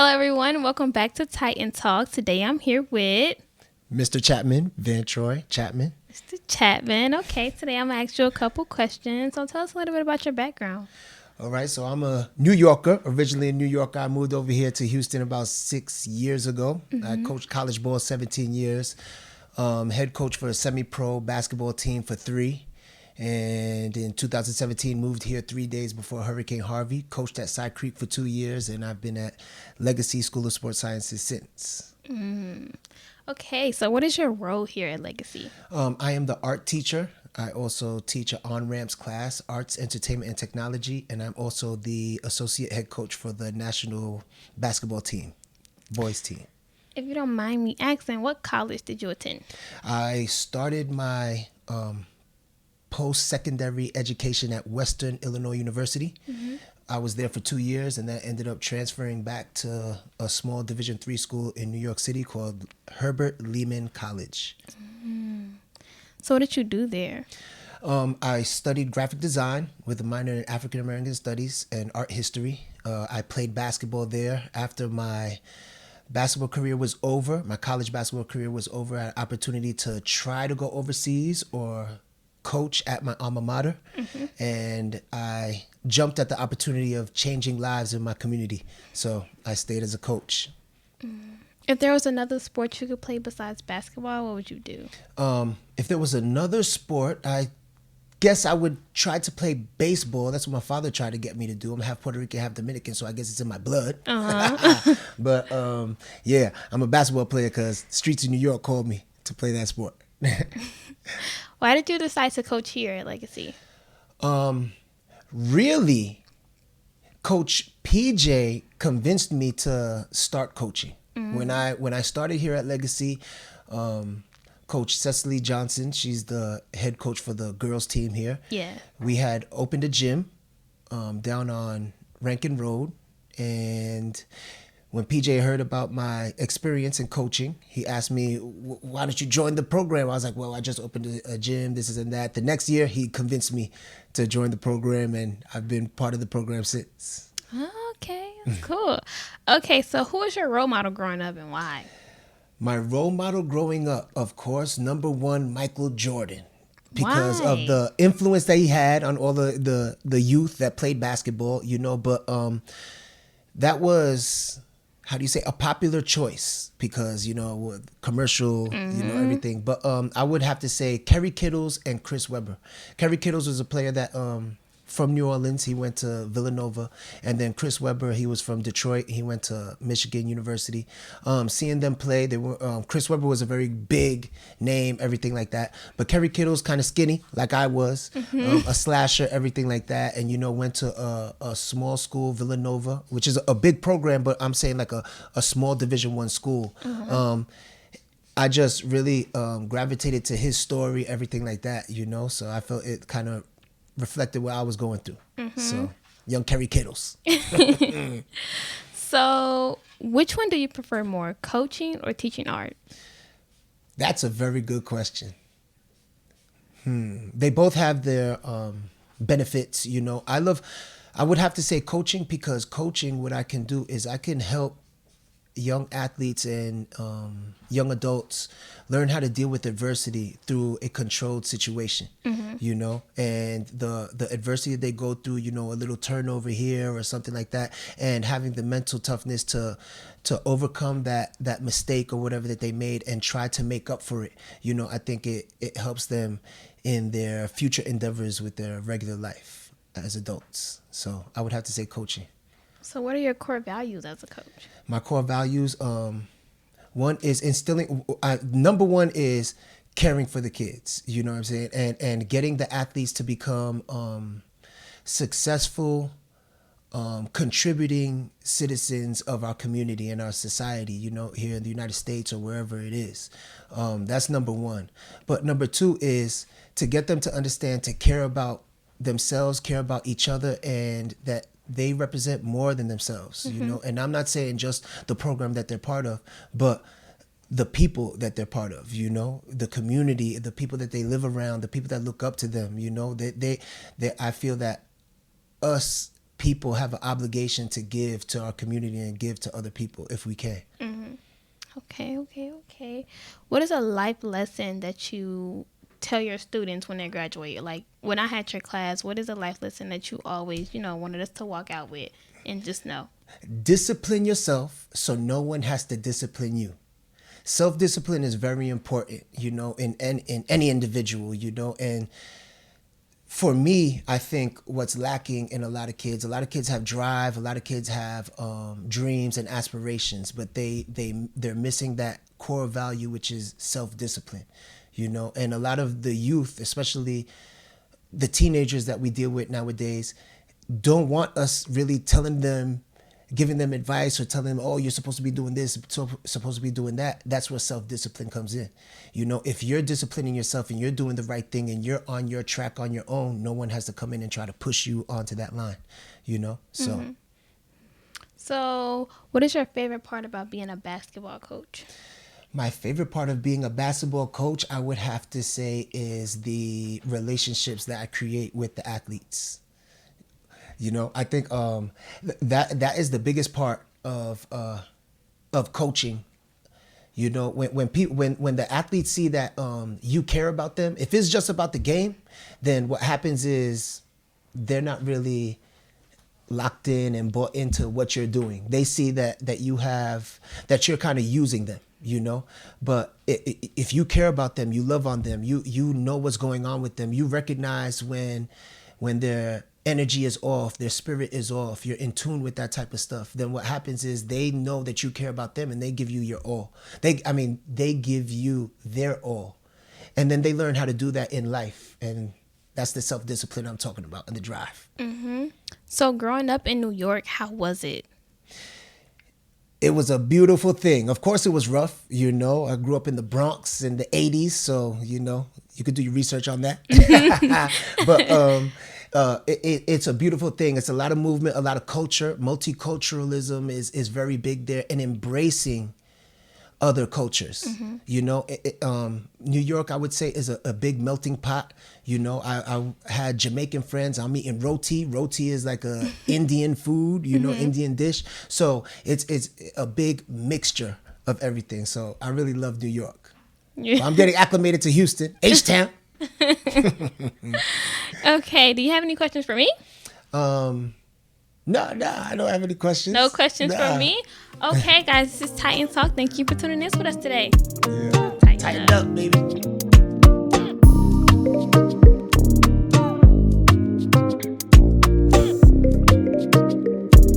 Hello, everyone. Welcome back to Titan Talk. Today I'm here with Mr. Chapman, Vantroi Chapman. Mr. Chapman. Okay, today I'm going to ask you a couple questions. So tell us a little bit about your background. All right, so I'm a New Yorker, originally in New York. I moved over here to Houston about 6 years ago. I coached college ball 17 years, head coach for a semi-pro basketball team for 3. And in 2017, moved here 3 days before Hurricane Harvey, coached at Side Creek for 2 years, and I've been at Legacy School of Sports Sciences since. Okay, so what is your role here at Legacy? I am the art teacher. I also teach an on-ramps class, arts, entertainment, and technology, and I'm also the associate head coach for the national basketball team, boys team. If you don't mind me asking, what college did you attend? I started my post-secondary education at Western Illinois University. I was there for 2 years, and that ended up transferring back to a small Division III school in New York City called Herbert Lehman College. So what did you do there? I studied graphic design with a minor in African American studies and art history. I played basketball there. After my basketball career was over, my college basketball career was over, I had an opportunity to try to go overseas or coach at my alma mater. And I jumped at the opportunity of changing lives in my community. So I stayed as a coach. If there was another sport you could play besides basketball, what would you do? If there was another sport, I guess I would try to play baseball. That's what my father tried to get me to do. I'm half Puerto Rican, half Dominican, so I guess it's in my blood. But yeah, I'm a basketball player because streets of New York called me to play that sport. Why did you decide to coach here at Legacy? Really, Coach PJ convinced me to start coaching. When I started here at Legacy, Coach Cecily Johnson, she's the head coach for the girls team here. Yeah. We had opened a gym down on Rankin Road, and when PJ heard about my experience in coaching, he asked me, why don't you join the program? I was like, well, I just opened a gym, this and that. The next year, he convinced me to join the program, and I've been part of the program since. Okay, that's cool. Okay, so who was your role model growing up and why? My role model growing up, of course, number one, Michael Jordan. Because Why? of the influence that he had on all the youth that played basketball, but that was, how do you say, a popular choice because, with commercial, everything. But I would have to say Kerry Kittles and Chris Webber. Kerry Kittles was a player that from New Orleans. He went to Villanova. And then Chris Webber, he was from Detroit. He went to Michigan University. Seeing them play, they were Chris Webber was a very big name, everything like that. But Kerry Kittles, kind of skinny, like I was, a slasher, everything like that. And, went to a small school, Villanova, which is a big program, but I'm saying like a small Division I school. I just really gravitated to his story, everything like that, So I felt it kind of reflected what I was going through. So, young Kerry Kittles. So which one do you prefer more, coaching or teaching art? That's a very good question. They both have their benefits, I would have to say coaching because coaching, what I can do is I can help young athletes and young adults learn how to deal with adversity through a controlled situation, and the adversity they go through, a little turnover here or something like that, and having the mental toughness to overcome that mistake or whatever that they made and try to make up for it. I think it helps them in their future endeavors with their regular life as adults. So I would have to say coaching. So what are your core values as a coach? My core values, one is instilling, number one is caring for the kids, you know what I'm saying? And getting the athletes to become successful, contributing citizens of our community and our society, here in the United States or wherever it is. That's number one. But number two is to get them to understand, to care about themselves, care about each other, and that they represent more than themselves, and I'm not saying just the program that they're part of, but the people that they're part of, the community, the people that they live around, the people that look up to them, they I feel that us people have an obligation to give to our community and give to other people if we can. Okay. What is a life lesson that you tell your students when they graduate? Like when I had your class, what is a life lesson that you always, wanted us to walk out with and just know? Discipline yourself so no one has to discipline you. Self-discipline is very important, in any individual, and for me, I think what's lacking in a lot of kids have drive, a lot of kids have dreams and aspirations, but they're missing that core value, which is self-discipline, and a lot of the youth, especially the teenagers that we deal with nowadays, don't want us really giving them advice or telling them, oh, you're supposed to be doing this, supposed to be doing that. That's where self-discipline comes in. If you're disciplining yourself and you're doing the right thing and you're on your track on your own, no one has to come in and try to push you onto that line, so. Mm-hmm. So what is your favorite part about being a basketball coach? My favorite part of being a basketball coach, I would have to say, is the relationships that I create with the athletes. I think that is the biggest part of coaching. When the athletes see that you care about them, if it's just about the game, then what happens is they're not really locked in and bought into what you're doing. They see that you're kind of using them. But if you care about them, you love on them, you know what's going on with them, you recognize when their energy is off, their spirit is off, you're in tune with that type of stuff, then what happens is they know that you care about them and they give you your all. They give you their all. And then they learn how to do that in life. And that's the self-discipline I'm talking about and the drive. Mm-hmm. So growing up in New York, how was it? It was a beautiful thing. Of course, it was rough. I grew up in the Bronx in the 80s. So, you could do your research on that. But it's a beautiful thing. It's a lot of movement, a lot of culture. Multiculturalism is very big there, and embracing other cultures. Mm-hmm. New York, I would say, is a big melting pot. I had Jamaican friends. I'm eating roti. Roti is like a Indian food, mm-hmm. Indian dish. So it's a big mixture of everything. So I really love New York. Yeah. I'm getting acclimated to Houston, H-Town. Okay. Do you have any questions for me? No, I don't have any questions. No questions for me? Okay, guys, this is Titan Talk. Thank you for tuning in with us today. Yeah. Tighten up, baby.